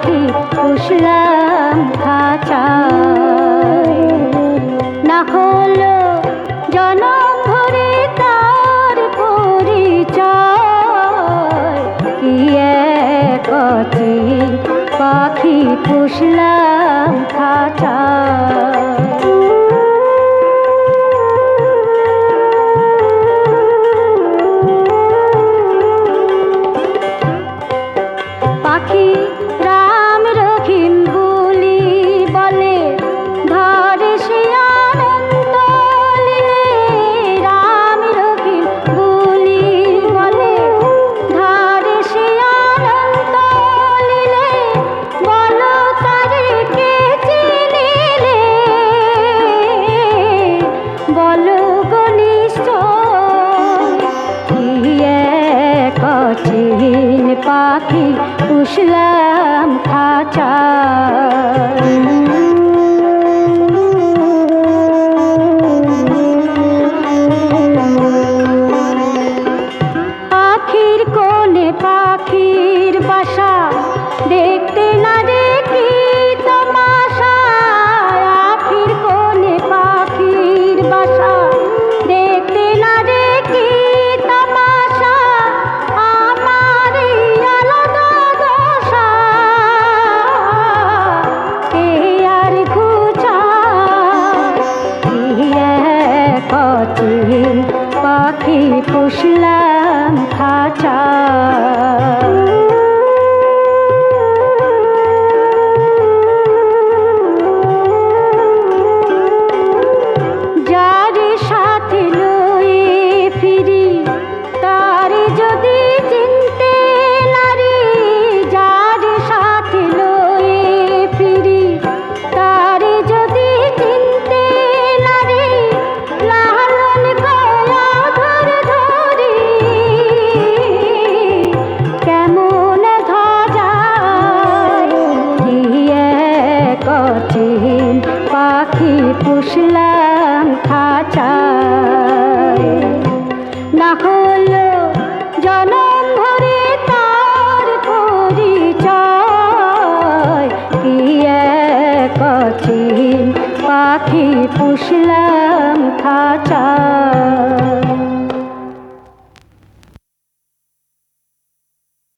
পাখি পুষলাম খাঁচায়। না হলো জনম ভরে তার পরিচয়, কি এক অচিন পাখি পুষলাম খাঁচায়। পাখি রাম রহিম বলি বলে ধরে সে আনন্দ লীলে। রাম রহিম বলি বলে ধরে সে আনন্দ লীলে। বলো তারে কে চিনিলে, বলো গো নিশ্চয়, কি এক অচিন পাখি পুষলাম খাঁচায়। পাখির কোলে পাখির বাসা, দেখতে না দেখি তামাশা। আখির কোলে পাখির বাসা, দেখতে না দেখি তামাশা। আমার এই আলাদা দশা, কে আর ঘুচায়, কি এক অচিন পাখি পুষলাম